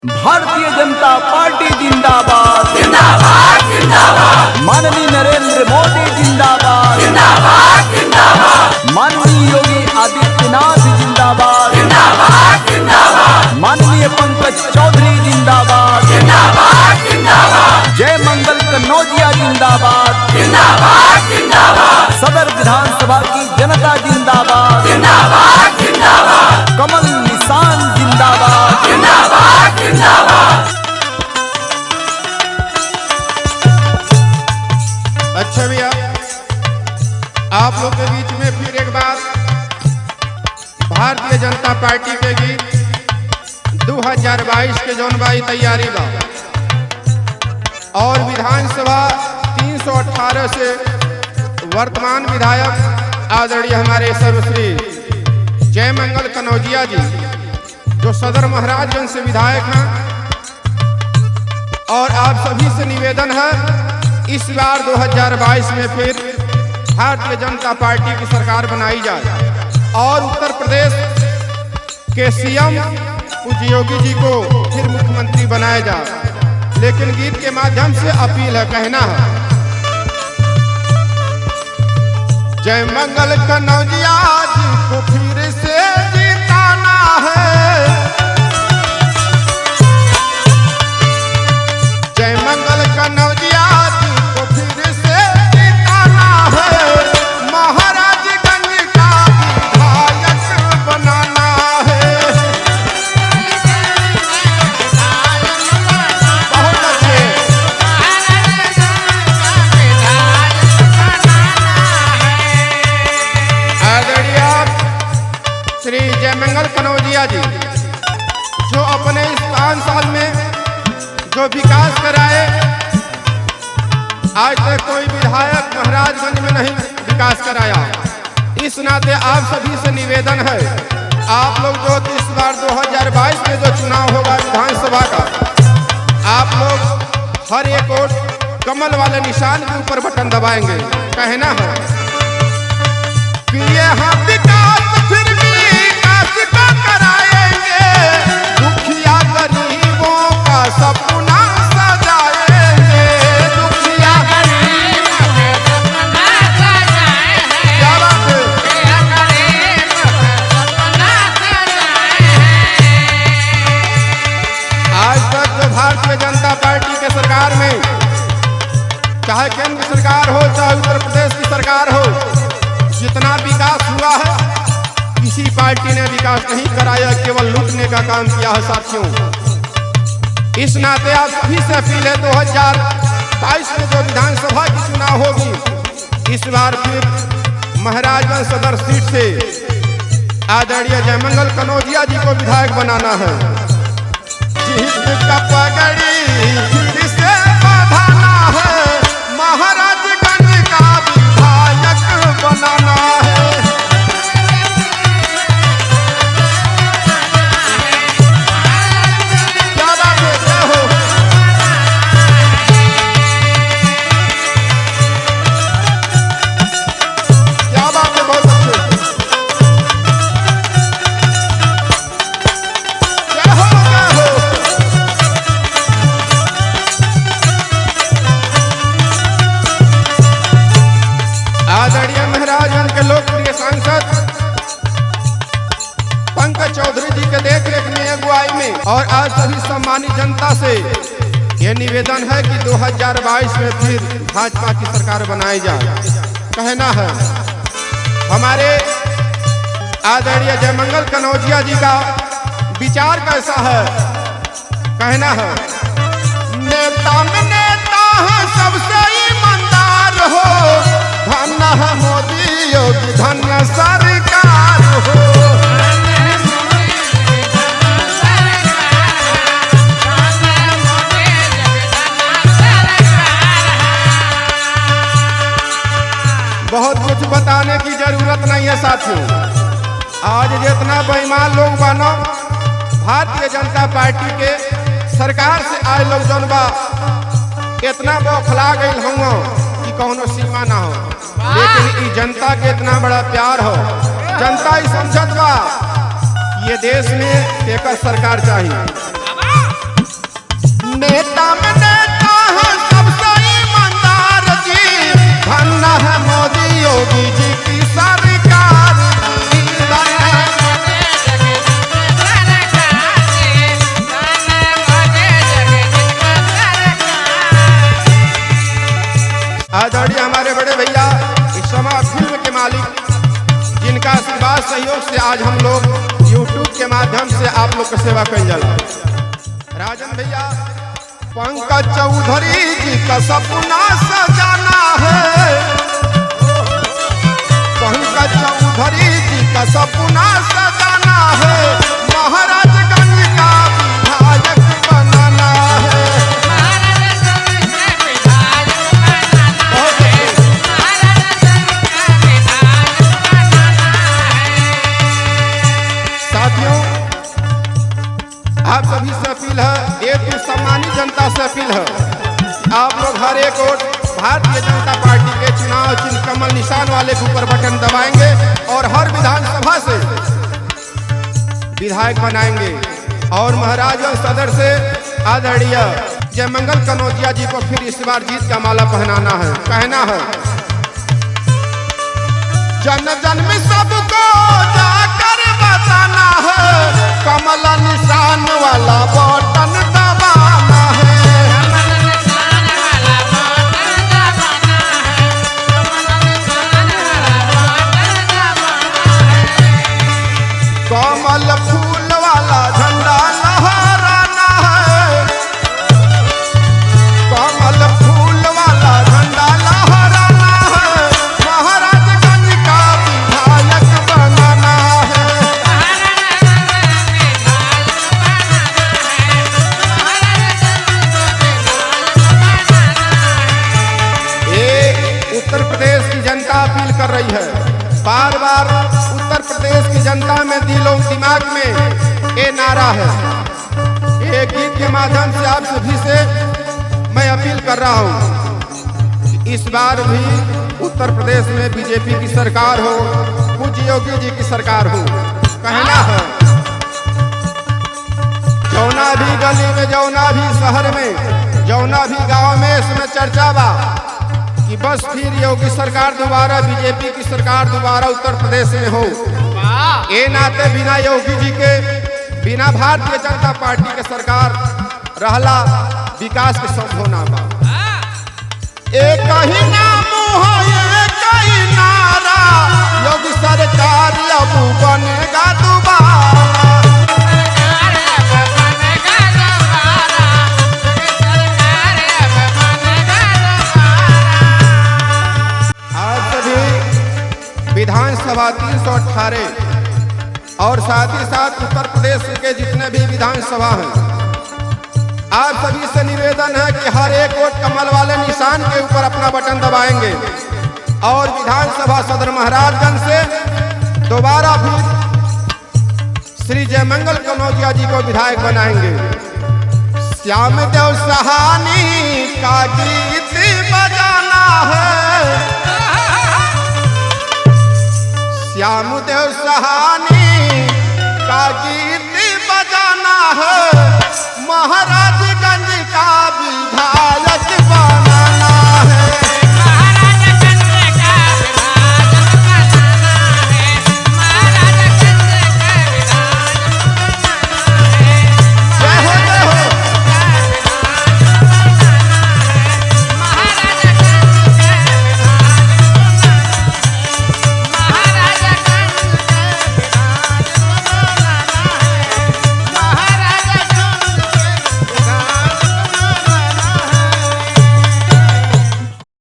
Bharatiya Janata party जिंदाबाद जिंदाबाद जिंदाबाद। माननीय नरेंद्र मोदी जिंदाबाद जिंदाबाद जिंदाबाद। माननीय योगी आदित्यनाथ जिंदाबाद जिंदाबाद जिंदाबाद। माननीय पंकज चौधरी जिंदाबाद जिंदाबाद जिंदाबाद। जय मंगल कन्नौजिया जिंदाबाद जिंदाबाद जिंदाबाद। सदर विधानसभा की जनता जिंदाबाद जिंदाबाद जिंदाबाद। कमल निशान जिंदाबाद जिंदाबाद जिंदाबाद। अच्छा भैया, आप लोग के बीच में फिर एक बार भारतीय जनता पार्टी के गीत 2022 के जौन बाई तैयारी बा और विधानसभा 318 से वर्तमान विधायक आदरणीय हमारे सर्वश्री जय मंगल कन्नौजिया जी जो सदर महाराजगंज से विधायक हैं, और आप सभी से निवेदन है इस बार 2022 में फिर भारतीय जनता पार्टी की सरकार बनाई जाए और उत्तर प्रदेश के सीएम पूज्य योगी जी को फिर मुख्यमंत्री बनाया जाए। लेकिन गीत के माध्यम से अपील है, कहना है जय मंगल कन्नौजिया जी को फिर से जिताना है। जय मंगल कन्नौजिया जी को फिर से जिताना है। महाराजगंज का विधायक बनाना है। बहुत अच्छे। आदरणीय श्री जय मंगल कन्नौजिया जी जो अपने इस 5 साल में जो विकास कराए, आज तक कोई विधायक महाराजगंज में नहीं विकास कराया। इस नाते आप सभी से निवेदन है, आप लोग जो इस बार 2022 में जो चुनाव होगा विधानसभा का, आप लोग हर एक वोट कमल वाले निशान के ऊपर बटन दबाएंगे। कहना है कि यहाँ विकास फिर विकास का कराएंगे, दुखिया गरीबों का सपना सजाएंगे। दुखिया क्या बात है? आज तक जो भारतीय जनता पार्टी के सरकार में, चाहे केंद्र सरकार हो चाहे उत्तर प्रदेश की सरकार हो, जितना विकास हुआ है किसी पार्टी ने विकास नहीं कराया, केवल लूटने का काम किया है साथियों। इस नाते आप सभी से अपील है 2022 में जो विधानसभा की चुनाव होगी, इस बार फिर महाराजगंज सदर सीट से आदरणीय जय मंगल कन्नौजिया जी को विधायक बनाना है। जीत का पगड़ी फिर से बंधाना है, महाराजगंज का विधायक बनाना है। क्या बात है? जय हो। क्या बात है? बहुत अच्छे। जय हो जय हो। आदरणीय महाराजगंज के लोकप्रिय सांसद पंकज चौधरी जी के देखरेख में, अगुवाई में, और आज सभी सम्मानित जनता से यह निवेदन है कि 2022 में फिर भाजपा की सरकार बनाई जाए। कहना है हमारे आदरणीय जय मंगल कन्नौजिया जी का विचार कैसा है। कहना है नेता में नेता है सबसे ईमानदार हो, धन है मोदी योगी धन सरकार हो। बहुत कुछ बताने की जरूरत नहीं है साथियों। आज जितना बेईमान लोग बनो भारतीय जनता पार्टी के सरकार से आए लोग जौन बा इतना बौखला गई हूँ कि कौनो सीमा ना हो, लेकिन ई जनता के इतना बड़ा प्यार हो, जनता ही समझत बा ये देश में एक सरकार चाहिए। आज हम लोग YouTube के माध्यम से आप लोग का सेवा कर जाला। राजन भैया, पंकज चौधरी जी का सपना सजाना है, पंकज चौधरी जी का सपना सजाना है, महाराजगंज का विधायक बनाना है। साथियों, आप सभी से अपील है, एक सम्मानित जनता से अपील है, आप लोग हर एक वोट भारतीय जनता पार्टी के चुनाव चिन्ह कमल निशान वाले के ऊपर बटन दबाएंगे और हर विधानसभा से विधायक बनाएंगे और महाराजगंज सदर से आदरणीय जयमंगल कनौजिया जी को फिर इस बार जीत का माला पहनाना है। कहना है, जन जन में सबको जाकर बताना है, कमल निशान वाला बटन दबाना है। कमल फूल वाला झंडा लहराना है, कमल फूल वाला झंडा लहराना है, महाराजगंज का विधायक बनाना है। एक उत्तर प्रदेश की जनता अपील कर रही है, बार बार उत्तर प्रदेश की जनता में दिलों दिमाग में ये नारा है। एक गीत के माध्यम से आप सभी से मैं अपील कर रहा हूँ, इस बार भी उत्तर प्रदेश में बीजेपी की सरकार हो, पूज्य योगी जी की सरकार हो। कहना है, जौना भी गली में, जौना भी शहर में, जौना भी गांव में इसमें चर्चा बा कि बस फिर योगी सरकार दोबारा, बीजेपी की सरकार दोबारा उत्तर प्रदेश में हो। ये नाते बिना योगी जी के, बिना भारतीय जनता पार्टी के सरकार रहला विकास के संभव ना बा। एक ही नाम हो, एक ही नारा, योगी सरकार अब बनेगा दोबारा। विधानसभा 318 और साथ ही साथ उत्तर प्रदेश के जितने भी विधानसभा हैं, आप सभी से निवेदन है कि हर एक वोट कमल वाले निशान के ऊपर अपना बटन दबाएंगे और विधानसभा सदर महाराजगंज से दोबारा फिर श्री जयमंगल कनौजिया जी को विधायक बनाएंगे। श्याम देव सहानी का गीत बजाना है, श्याम देव सहानी का गीत बजाना है,